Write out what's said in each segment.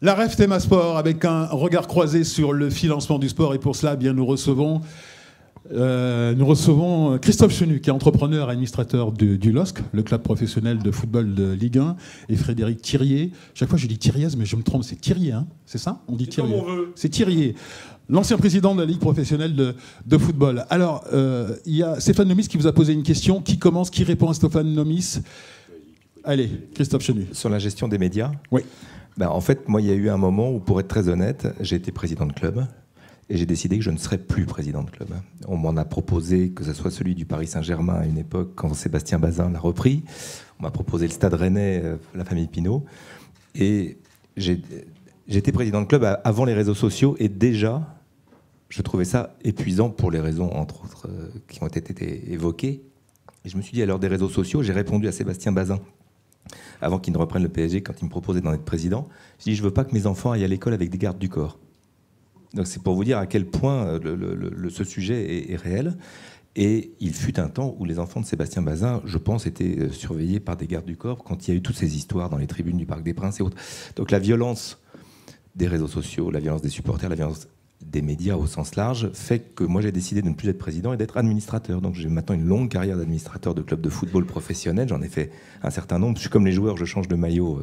La Ref Théma Sport avec un regard croisé sur le financement du sport. Et pour cela, bien, nous recevons Christophe Chenu, qui est entrepreneur et administrateur du LOSC, le club professionnel de football de Ligue 1, et Frédéric Thirier. Chaque fois, je dis Thiriez, mais je me trompe, c'est Thirier, hein, c'est ça? On dit Thirier. C'est Thirier, l'ancien président de la Ligue professionnelle de football. Alors, il y a Stéphane Nomis qui vous a posé une question. Qui commence? Qui répond à Stéphane Nomis? Allez, Christophe Chenu. Sur la gestion des médias? Oui. Ben, en fait, moi, il y a eu un moment où, pour être très honnête, j'ai été président de club et j'ai décidé que je ne serais plus président de club. On m'en a proposé que ce soit celui du Paris Saint-Germain à une époque, quand Sébastien Bazin l'a repris. On m'a proposé le Stade Rennais, la famille Pinault. Et j'étais président de club avant les réseaux sociaux et déjà, je trouvais ça épuisant pour les raisons, entre autres, qui ont été évoquées. Et je me suis dit, à l'heure des réseaux sociaux, j'ai répondu à Sébastien Bazin avant qu'il ne reprenne le PSG, quand il me proposait d'en être président. Je dis, je ne veux pas que mes enfants aillent à l'école avec des gardes du corps. Donc c'est pour vous dire à quel point ce sujet est réel. Et il fut un temps où les enfants de Sébastien Bazin, je pense, étaient surveillés par des gardes du corps quand il y a eu toutes ces histoires dans les tribunes du Parc des Princes et autres. Donc la violence des réseaux sociaux, la violence des supporters, la violence des médias au sens large, fait que moi j'ai décidé de ne plus être président et d'être administrateur. Donc j'ai maintenant une longue carrière d'administrateur de clubs de football professionnels. J'en ai fait un certain nombre. Je suis comme les joueurs, je change de maillot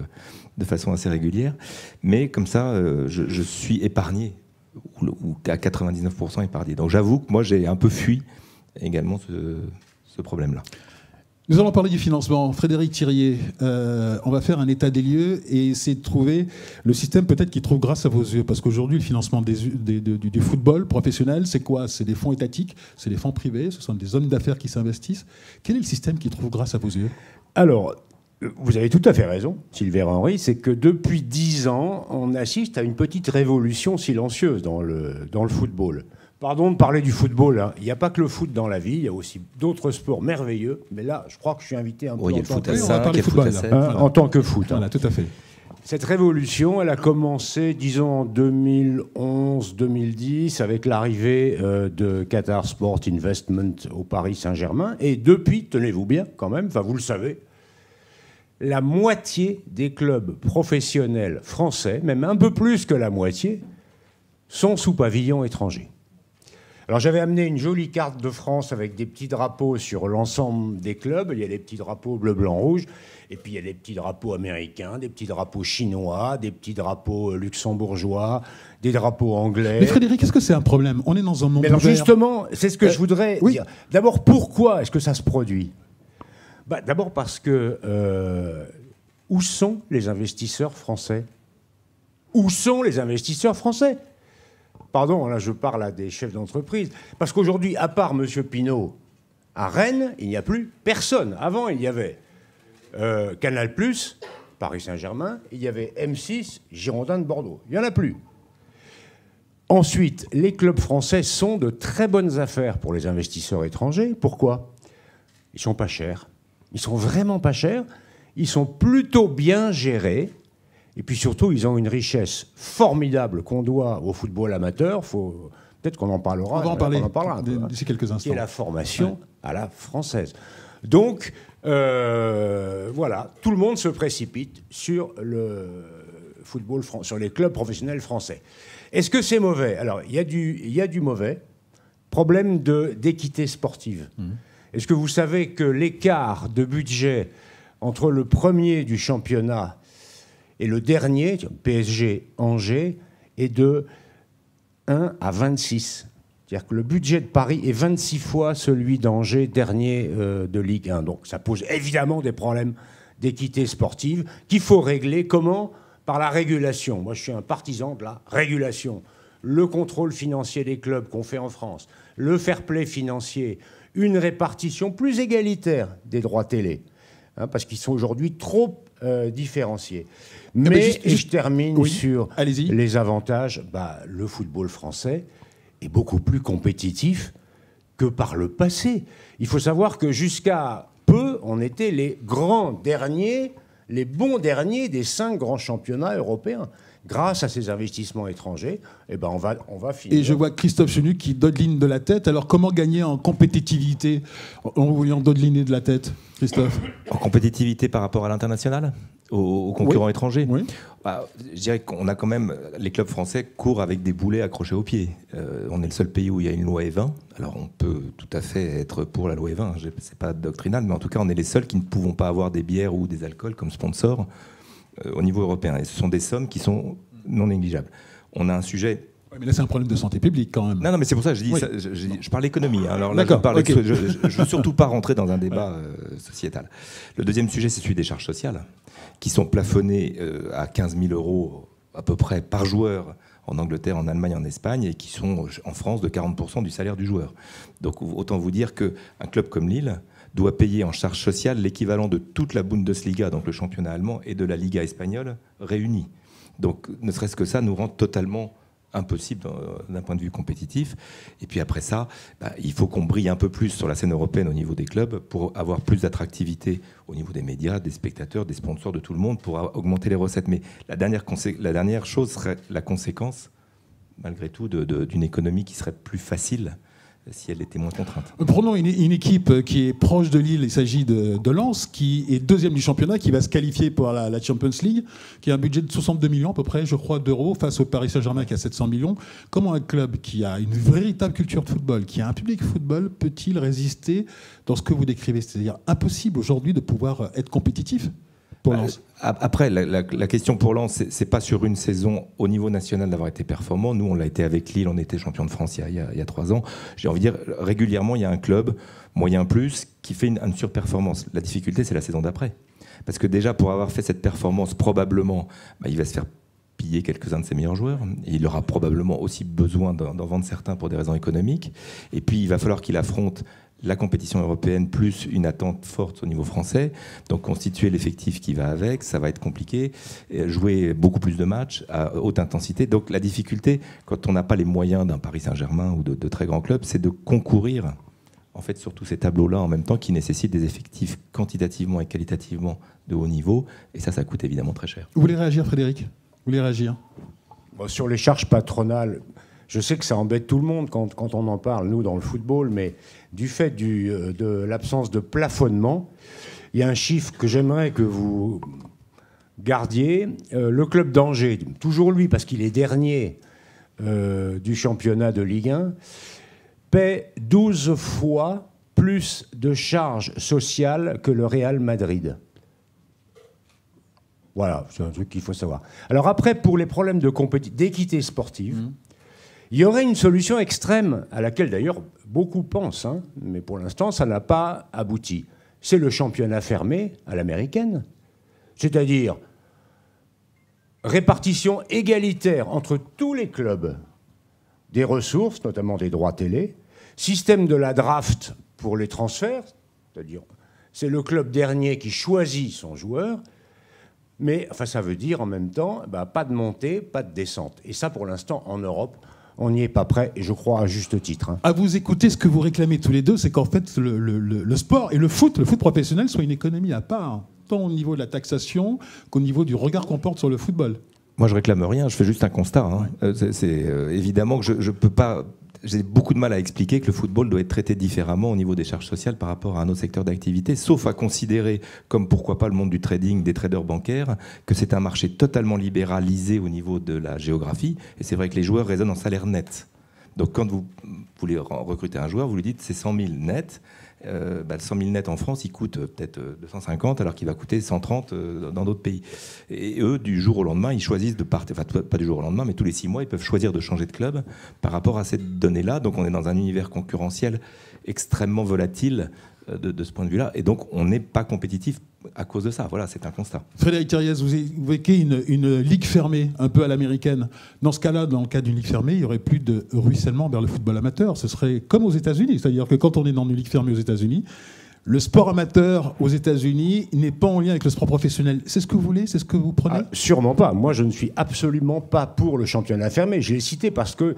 de façon assez régulière. Mais comme ça, je suis épargné, ou à 99% épargné. Donc j'avoue que moi j'ai un peu fui également ce problème-là. Nous allons parler du financement. Frédéric Thirier, on va faire un état des lieux et essayer de trouver le système peut-être qui trouve grâce à vos yeux. Parce qu'aujourd'hui, le financement du football professionnel, c'est quoi? C'est des fonds étatiques, c'est des fonds privés, ce sont des hommes d'affaires qui s'investissent. Quel est le système qui trouve grâce à vos yeux? Alors, vous avez tout à fait raison, Sylvain Henry, c'est que depuis 10 ans, on assiste à une petite révolution silencieuse dans le football. Pardon de parler du football, hein. Il n'y a pas que le foot dans la vie, il y a aussi d'autres sports merveilleux. Mais là, je crois que je suis invité un peu il y a le foot à 5, il y a le foot à 7. En tant que foot. Voilà, tout à fait. Cette révolution, elle a commencé, disons, en 2011-2010, avec l'arrivée de Qatar Sport Investment au Paris Saint-Germain. Et depuis, tenez-vous bien quand même, enfin vous le savez, la moitié des clubs professionnels français, même un peu plus que la moitié, sont sous pavillon étranger. Alors j'avais amené une jolie carte de France avec des petits drapeaux sur l'ensemble des clubs. Il y a des petits drapeaux bleu, blanc, rouge. Et puis il y a des petits drapeaux américains, des petits drapeaux chinois, des petits drapeaux luxembourgeois, des drapeaux anglais. Mais Frédéric, est-ce que c'est un problème? On est dans un monde ouvert. Justement, c'est ce que je voudrais dire. D'abord, pourquoi est-ce que ça se produit? D'abord parce que où sont les investisseurs français? Où sont les investisseurs français? Pardon, là je parle à des chefs d'entreprise. Parce qu'aujourd'hui, à part M. Pinault, à Rennes, il n'y a plus personne. Avant, il y avait Canal+, Paris Saint-Germain, il y avait M6, Girondins de Bordeaux. Il n'y en a plus. Ensuite, les clubs français sont de très bonnes affaires pour les investisseurs étrangers. Pourquoi? Ils sont pas chers. Ils sont vraiment pas chers. Ils sont plutôt bien gérés. Et puis surtout, ils ont une richesse formidable qu'on doit au football amateur. Peut-être qu'on en parlera. On va en parler d'ici quelques instants. Qui est la formation à la française. Donc, voilà, tout le monde se précipite sur le football sur les clubs professionnels français. Est-ce que c'est mauvais? Alors, il y a du mauvais. Problème d'équité sportive. Est-ce que vous savez que l'écart de budget entre le premier du championnat et le dernier, PSG Angers, est de 1 à 26. C'est-à-dire que le budget de Paris est 26 fois celui d'Angers, dernier de Ligue 1. Donc ça pose évidemment des problèmes d'équité sportive qu'il faut régler. Comment? Par la régulation. Moi, je suis un partisan de la régulation. Le contrôle financier des clubs qu'on fait en France, le fair-play financier, une répartition plus égalitaire des droits télé, parce qu'ils sont aujourd'hui trop différenciés. Mais je termine sur les avantages. Le football français est beaucoup plus compétitif que par le passé. Il faut savoir que jusqu'à peu, on était les grands derniers, les bons derniers des 5 grands championnats européens. Grâce à ces investissements étrangers, on va finir. Et je vois Christophe Chenu qui dodeline de la tête. Alors comment gagner en compétitivité en voyant dodeliner de la tête, Christophe? En compétitivité par rapport à l'international? aux concurrents étrangers. Oui. Je dirais qu'on a quand même, les clubs français courent avec des boulets accrochés aux pieds. On est le seul pays où il y a une loi E20. Alors on peut tout à fait être pour la loi E20, c'est pas doctrinal, mais en tout cas on est les seuls qui ne pouvons pas avoir des bières ou des alcools comme sponsors au niveau européen. Et ce sont des sommes qui sont non négligeables. On a un sujet... Ouais, mais là c'est un problème de santé publique quand même. Non, mais c'est pour ça que je dis, je parle économie. Alors là, okay. Je ne veux surtout pas rentrer dans un débat sociétal. Le deuxième sujet, c'est celui des charges sociales, qui sont plafonnées à 15 000 € à peu près par joueur en Angleterre, en Allemagne, en Espagne, et qui sont en France de 40% du salaire du joueur. Donc autant vous dire qu'un club comme Lille doit payer en charges sociales l'équivalent de toute la Bundesliga, donc le championnat allemand, et de la Liga espagnole réunis. Donc ne serait-ce que ça nous rend totalement impossible d'un point de vue compétitif. Et puis après ça, il faut qu'on brille un peu plus sur la scène européenne au niveau des clubs pour avoir plus d'attractivité au niveau des médias, des spectateurs, des sponsors, de tout le monde, pour augmenter les recettes. Mais la dernière chose serait la conséquence, malgré tout, d'une économie qui serait plus facile si elle était moins contrainte. Prenons une équipe qui est proche de Lille, il s'agit de Lens, qui est deuxième du championnat, qui va se qualifier pour la Champions League, qui a un budget de 62 millions à peu près, je crois, d'euros, face au Paris Saint-Germain qui a 700 millions. Comment un club qui a une véritable culture de football, qui a un public football, peut-il résister dans ce que vous décrivez? C'est-à-dire impossible aujourd'hui de pouvoir être compétitif pour Lens. Après, la question pour Lens, c'est pas sur une saison au niveau national d'avoir été performant. Nous, on l'a été avec Lille, on était champion de France il y a 3 ans. J'ai envie de dire, régulièrement, il y a un club, moyen plus, qui fait une surperformance. La difficulté, c'est la saison d'après. Parce que déjà, pour avoir fait cette performance, probablement, il va se faire piller quelques-uns de ses meilleurs joueurs. Et il aura probablement aussi besoin d'en vendre certains pour des raisons économiques. Et puis, il va falloir qu'il affronte la compétition européenne plus une attente forte au niveau français. Donc constituer l'effectif qui va avec, ça va être compliqué. Jouer beaucoup plus de matchs à haute intensité. Donc la difficulté, quand on n'a pas les moyens d'un Paris Saint-Germain ou de très grands clubs, c'est de concourir en fait sur tous ces tableaux-là en même temps qui nécessitent des effectifs quantitativement et qualitativement de haut niveau. Et ça coûte évidemment très cher. Vous voulez réagir, Frédéric? Vous voulez réagir? Sur les charges patronales, je sais que ça embête tout le monde quand on en parle, nous, dans le football, mais du fait de l'absence de plafonnement, il y a un chiffre que j'aimerais que vous gardiez. Le club d'Angers, toujours lui, parce qu'il est dernier du championnat de Ligue 1, paie 12 fois plus de charges sociales que le Real Madrid. Voilà, c'est un truc qu'il faut savoir. Alors après, pour les problèmes d'équité sportive, il y aurait une solution extrême, à laquelle d'ailleurs beaucoup pensent, mais pour l'instant ça n'a pas abouti. C'est le championnat fermé à l'américaine. C'est-à-dire répartition égalitaire entre tous les clubs des ressources, notamment des droits télé, système de la draft pour les transferts, c'est-à-dire c'est le club dernier qui choisit son joueur, mais enfin, ça veut dire en même temps pas de montée, pas de descente. Et ça, pour l'instant, en Europe, on n'y est pas prêt, et je crois à juste titre. À vous écouter, ce que vous réclamez tous les deux, c'est qu'en fait, le sport et le foot professionnel soit une économie à part, tant au niveau de la taxation qu'au niveau du regard qu'on porte sur le football. Moi, je réclame rien, je fais juste un constat. Ouais. C'est évidemment que je peux pas... J'ai beaucoup de mal à expliquer que le football doit être traité différemment au niveau des charges sociales par rapport à un autre secteur d'activité, sauf à considérer, comme pourquoi pas le monde du trading, des traders bancaires, que c'est un marché totalement libéralisé au niveau de la géographie. Et c'est vrai que les joueurs raisonnent en salaire net. Donc quand vous voulez recruter un joueur, vous lui dites c'est 100 000 net. Le 100 000 net en France, il coûte peut-être 250 alors qu'il va coûter 130 dans d'autres pays. Et eux, du jour au lendemain, ils choisissent de partir, enfin pas du jour au lendemain, mais tous les 6 mois, ils peuvent choisir de changer de club par rapport à cette donnée-là. Donc on est dans un univers concurrentiel extrêmement volatile de ce point de vue-là. Et donc on n'est pas compétitif à cause de ça. Voilà, c'est un constat. Frédéric Thiriez, vous évoquez une ligue fermée, un peu à l'américaine. Dans ce cas-là, dans le cas d'une ligue fermée, il n'y aurait plus de ruissellement vers le football amateur. Ce serait comme aux États-Unis. C'est-à-dire que quand on est dans une ligue fermée aux États-Unis, le sport amateur aux États-Unis n'est pas en lien avec le sport professionnel. C'est ce que vous voulez? C'est ce que vous prenez? Sûrement pas. Moi, je ne suis absolument pas pour le championnat fermé. Je l'ai cité parce que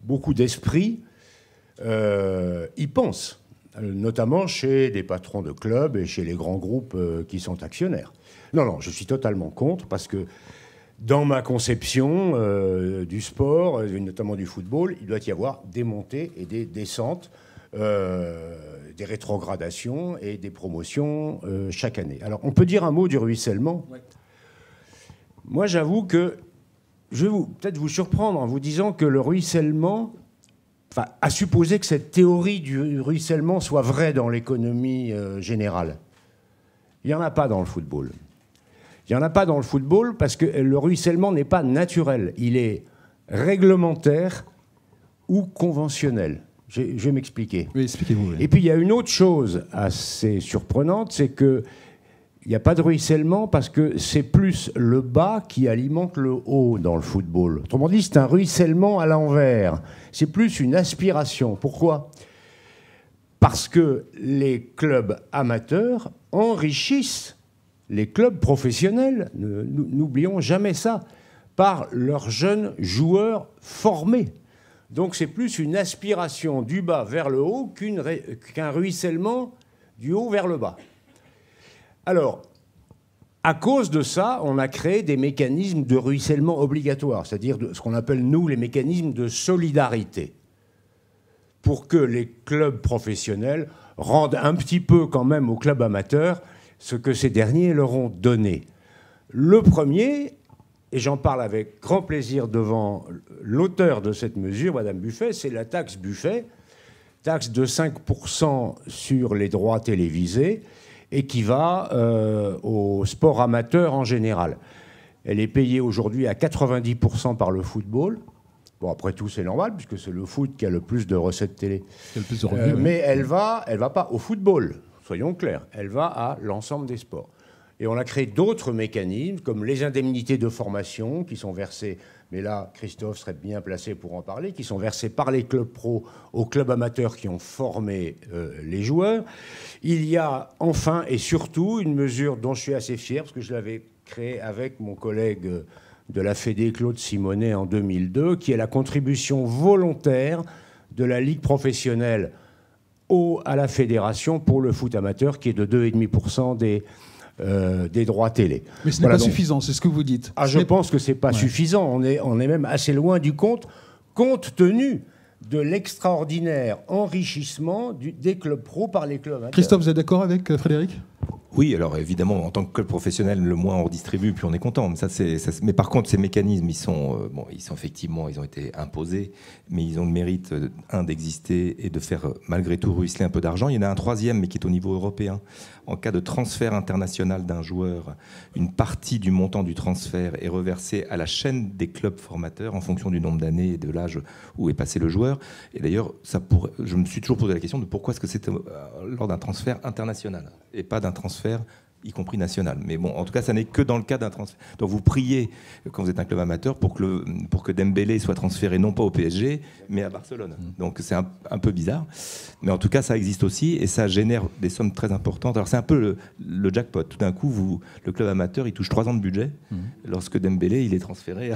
beaucoup d'esprits y pensent. Notamment chez des patrons de clubs et chez les grands groupes qui sont actionnaires. Non, je suis totalement contre, parce que dans ma conception du sport, et notamment du football, il doit y avoir des montées et des descentes, des rétrogradations et des promotions chaque année. Alors, on peut dire un mot du ruissellement. Ouais. Moi, j'avoue que je vais peut-être vous surprendre en vous disant que le ruissellement, enfin, à supposer que cette théorie du ruissellement soit vraie dans l'économie générale, il n'y en a pas dans le football. Il n'y en a pas dans le football parce que le ruissellement n'est pas naturel. Il est réglementaire ou conventionnel. Je vais m'expliquer. Oui, expliquez-vous. Oui. Et puis, il y a une autre chose assez surprenante, c'est qu'il n'y a pas de ruissellement parce que c'est plus le bas qui alimente le haut dans le football. Autrement dit, c'est un ruissellement à l'envers. C'est plus une aspiration. Pourquoi ? Parce que les clubs amateurs enrichissent les clubs professionnels, n'oublions jamais ça, par leurs jeunes joueurs formés. Donc c'est plus une aspiration du bas vers le haut qu'un ruissellement du haut vers le bas. Alors, à cause de ça, on a créé des mécanismes de ruissellement obligatoires, c'est-à-dire ce qu'on appelle, nous, les mécanismes de solidarité, pour que les clubs professionnels rendent un petit peu quand même aux clubs amateurs ce que ces derniers leur ont donné. Le premier, et j'en parle avec grand plaisir devant l'auteur de cette mesure, Madame Buffet, c'est la taxe Buffet, taxe de 5% sur les droits télévisés et qui va au sport amateur en général. Elle est payée aujourd'hui à 90% par le football. Bon, après tout, c'est normal, puisque c'est le foot qui a le plus de recettes télé. Le plus de revenus, mais elle va pas au football, soyons clairs. Elle va à l'ensemble des sports. Et on a créé d'autres mécanismes, comme les indemnités de formation, qui sont versées, mais là, Christophe serait bien placé pour en parler, qui sont versées par les clubs pro aux clubs amateurs qui ont formé les joueurs. Il y a enfin et surtout une mesure dont je suis assez fier, parce que je l'avais créée avec mon collègue de la Fédé, Claude Simonet, en 2002, qui est la contribution volontaire de la Ligue professionnelle à la Fédération pour le foot amateur, qui est de 2,5% des droits télé. Mais ce n'est pas suffisant, c'est ce que vous dites. Je pense que ce n'est pas suffisant. On est même assez loin du compte tenu de l'extraordinaire enrichissement des clubs pro par les clubs amateurs. Christophe, vous êtes d'accord avec Frédéric ? Oui, alors évidemment, en tant que club professionnel, le moins on redistribue, plus on est content. Mais par contre, ces mécanismes, ils sont effectivement, ils ont été imposés, mais ils ont le mérite, d'exister et de faire malgré tout ruisseler un peu d'argent. Il y en a un troisième, mais qui est au niveau européen. En cas de transfert international d'un joueur, une partie du montant du transfert est reversée à la chaîne des clubs formateurs en fonction du nombre d'années et de l'âge où est passé le joueur. Et d'ailleurs, je me suis toujours posé la question de pourquoi est-ce que c'était lors d'un transfert international et pas d'un transfert y compris national. Mais bon, en tout cas, ça n'est que dans le cas d'un transfert. Donc vous priez, quand vous êtes un club amateur, pour que Dembélé soit transféré non pas au PSG, mais à Barcelone. Donc c'est un peu bizarre. Mais en tout cas, ça existe aussi et ça génère des sommes très importantes. Alors c'est un peu le jackpot. Tout d'un coup, le club amateur, il touche 3 ans de budget lorsque Dembélé, il est transféré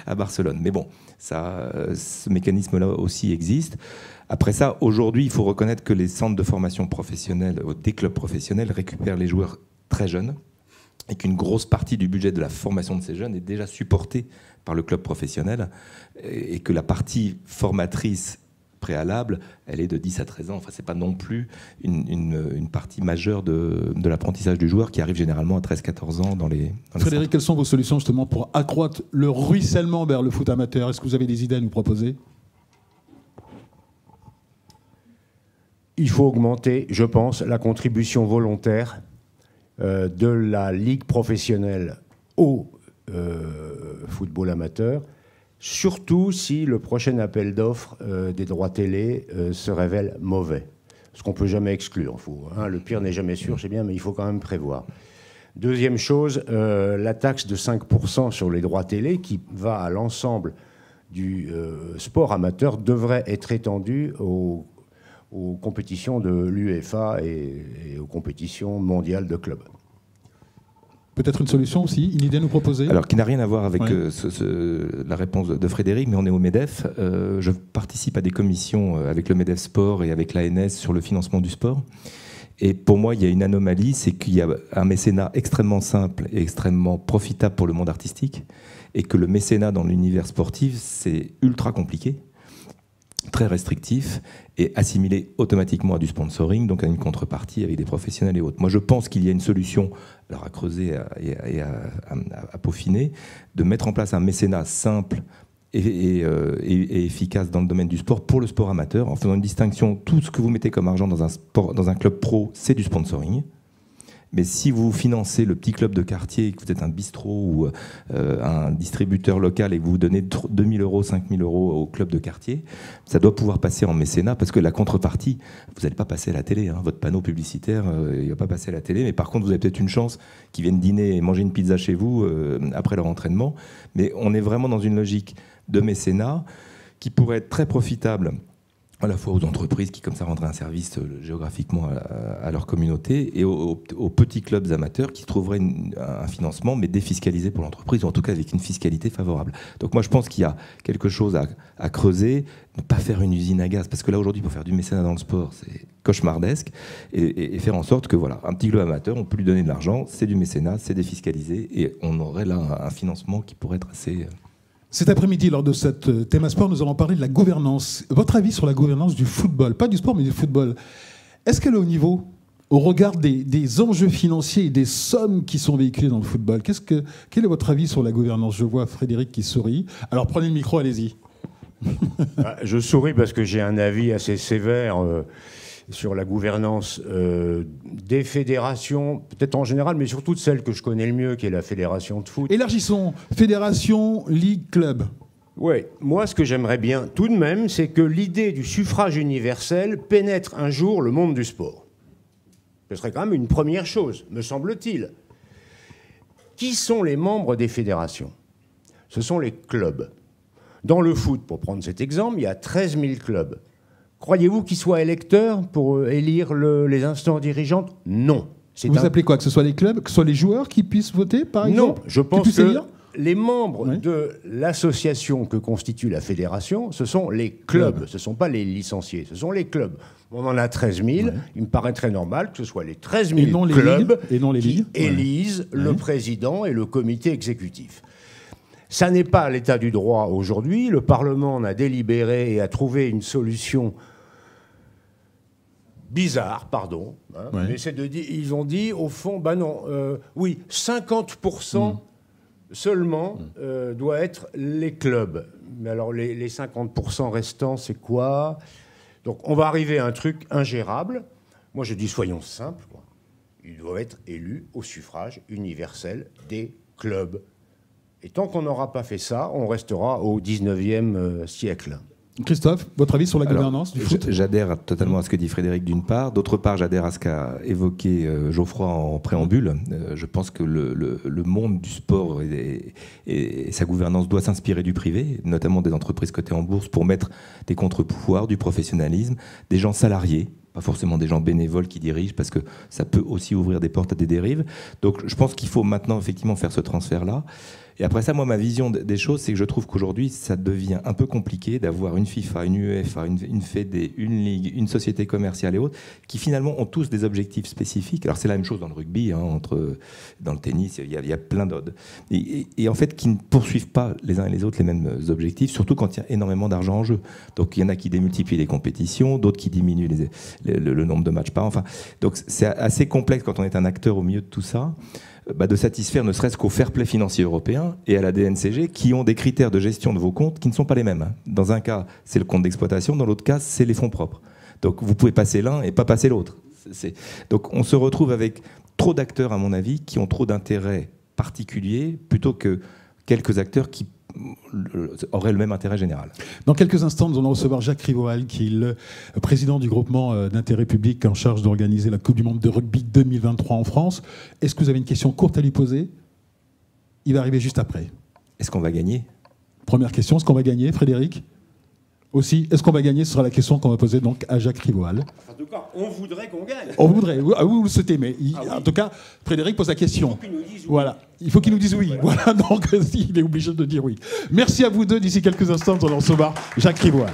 à Barcelone. Mais bon, ce mécanisme-là aussi existe. Après ça, aujourd'hui, il faut reconnaître que les centres de formation professionnelle, des clubs professionnels, récupèrent les joueurs très jeunes et qu'une grosse partie du budget de la formation de ces jeunes est déjà supportée par le club professionnel et que la partie formatrice préalable, elle est de 10 à 13 ans. Enfin, c'est pas non plus une partie majeure de l'apprentissage du joueur qui arrive généralement à 13-14 ans dans les Frédéric, quelles sont vos solutions justement pour accroître le ruissellement vers le foot amateur ? Est-ce que vous avez des idées à nous proposer ? Il faut augmenter, je pense, la contribution volontaire de la Ligue professionnelle au football amateur, surtout si le prochain appel d'offres des droits télé se révèle mauvais. Ce qu'on ne peut jamais exclure. Le pire n'est jamais sûr, c'est bien, mais il faut quand même prévoir. Deuxième chose, la taxe de 5% sur les droits télé qui va à l'ensemble du sport amateur devrait être étendue aux compétitions de l'UEFA et aux compétitions mondiales de clubs. Peut-être une solution aussi, une idée à nous proposer ? Alors, qui n'a rien à voir avec la réponse de Frédéric, mais on est au MEDEF. Je participe à des commissions avec le MEDEF Sport et avec l'ANS sur le financement du sport. Et pour moi, il y a une anomalie, c'est qu'il y a un mécénat extrêmement simple et extrêmement profitable pour le monde artistique, et que le mécénat dans l'univers sportif, c'est ultra compliqué. très restrictif et assimilé automatiquement à du sponsoring, donc à une contrepartie avec des professionnels et autres. Moi, je pense qu'il y a une solution, alors à creuser et à peaufiner, de mettre en place un mécénat simple et efficace dans le domaine du sport pour le sport amateur, en faisant une distinction. Tout ce que vous mettez comme argent dans un club pro, c'est du sponsoring. Mais si vous financez le petit club de quartier, que vous êtes un bistrot ou un distributeur local et que vous donnez 2 000 euros, 5 000 euros au club de quartier, ça doit pouvoir passer en mécénat, parce que la contrepartie, vous n'allez pas passer à la télé. Hein. Votre panneau publicitaire, il ne va pas passer à la télé. Mais par contre, vous avez peut-être une chance qu'ils viennent dîner et manger une pizza chez vous après leur entraînement. Mais on est vraiment dans une logique de mécénat qui pourrait être très profitable à la fois aux entreprises qui, comme ça, rendraient un service géographiquement à leur communauté, et aux petits clubs amateurs qui trouveraient un financement, mais défiscalisé pour l'entreprise, ou en tout cas avec une fiscalité favorable. Donc moi, je pense qu'il y a quelque chose à creuser, ne pas faire une usine à gaz, parce que là, aujourd'hui, pour faire du mécénat dans le sport, c'est cauchemardesque, et faire en sorte que, voilà, un petit club amateur, on peut lui donner de l'argent, c'est du mécénat, c'est défiscalisé, et on aurait là un financement qui pourrait être assez... Cet après-midi, lors de cette Thème Sport, nous allons parler de la gouvernance. Votre avis sur la gouvernance du football, pas du sport, mais du football. Est-ce qu'elle est au niveau, au regard des enjeux financiers et des sommes qui sont véhiculées dans le football? Quel est votre avis sur la gouvernance? Je vois Frédéric qui sourit. Alors prenez le micro, allez-y. Je souris parce que j'ai un avis assez sévère sur la gouvernance des fédérations, peut-être en général, mais surtout de celle que je connais le mieux, qui est la fédération de foot. Élargissons. Fédération, ligue, club. Oui, moi ce que j'aimerais bien tout de même, c'est que l'idée du suffrage universel pénètre un jour le monde du sport. Ce serait quand même une première chose, me semble-t-il. Qui sont les membres des fédérations? Ce sont les clubs. Dans le foot, pour prendre cet exemple, il y a 13 000 clubs. Croyez-vous qu'ils soient électeurs pour élire les instances dirigeantes? Non. Vous appelez quoi? Que ce soit les clubs, que ce soit les joueurs qui puissent voter, par exemple? Non, je pense que les membres de l'association que constitue la fédération, ce sont les clubs. Ce ne sont pas les licenciés, ce sont les clubs. On en a 13 000. Il me paraît très normal que ce soit les 13 000 clubs qui élisent le président et le comité exécutif. Ça n'est pas l'état du droit aujourd'hui. Le Parlement en a délibéré et a trouvé une solution bizarre, pardon. Mais ils ont dit, au fond, oui, 50% seulement doit être les clubs. Mais alors, les 50% restants, c'est quoi? Donc, on va arriver à un truc ingérable. Moi, je dis, soyons simples, quoi. Ils doivent être élus au suffrage universel des clubs. Et tant qu'on n'aura pas fait ça, on restera au 19e siècle. Christophe, votre avis sur la gouvernance du foot? J'adhère totalement à ce que dit Frédéric d'une part. D'autre part, j'adhère à ce qu'a évoqué Geoffroy en préambule. Je pense que le monde du sport et sa gouvernance doit s'inspirer du privé, notamment des entreprises cotées en bourse, pour mettre des contre-pouvoirs, du professionnalisme, des gens salariés, pas forcément des gens bénévoles qui dirigent, parce que ça peut aussi ouvrir des portes à des dérives. Donc je pense qu'il faut maintenant effectivement faire ce transfert-là. Et après ça, moi, ma vision des choses, c'est que je trouve qu'aujourd'hui, ça devient un peu compliqué d'avoir une FIFA, une UEFA, une Fédé, une Ligue, une société commerciale et autres, qui finalement ont tous des objectifs spécifiques. Alors c'est la même chose dans le rugby, dans le tennis, il y a plein d'autres. Et en fait, qui ne poursuivent pas les uns et les autres les mêmes objectifs, surtout quand il y a énormément d'argent en jeu. Donc il y en a qui démultiplient les compétitions, d'autres qui diminuent le nombre de matchs par an. Enfin, donc c'est assez complexe quand on est un acteur au milieu de tout ça. De satisfaire ne serait-ce qu'au fair play financier européen et à la DNCG, qui ont des critères de gestion de vos comptes qui ne sont pas les mêmes. Dans un cas, c'est le compte d'exploitation, dans l'autre cas, c'est les fonds propres. Donc vous pouvez passer l'un et pas passer l'autre. Donc on se retrouve avec trop d'acteurs, à mon avis, qui ont trop d'intérêts particuliers, plutôt que quelques acteurs qui aurait le même intérêt général. Dans quelques instants, nous allons recevoir Jacques Rivoal, qui est le président du groupement d'intérêt public en charge d'organiser la Coupe du Monde de rugby 2023 en France. Est-ce que vous avez une question courte à lui poser? Il va arriver juste après. Est-ce qu'on va gagner? Première question, est-ce qu'on va gagner, Frédéric? Aussi, est-ce qu'on va gagner? Ce sera la question qu'on va poser donc à Jacques Rivoal. En tout cas, on voudrait qu'on gagne. On voudrait, oui, vous le souhaitez, mais en tout cas, Frédéric pose la question. Il faut qu'il nous dise oui. Voilà, il faut qu'il nous dise oui. Voilà, donc il est obligé de dire oui. Merci à vous deux. D'ici quelques instants, nous allons recevoir Jacques Rivoal.